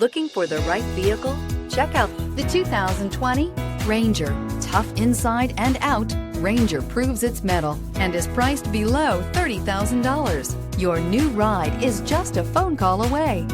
Looking for the right vehicle? Check out the 2020 Ranger. Tough inside and out, Ranger proves its mettle and is priced below $30,000. Your new ride is just a phone call away.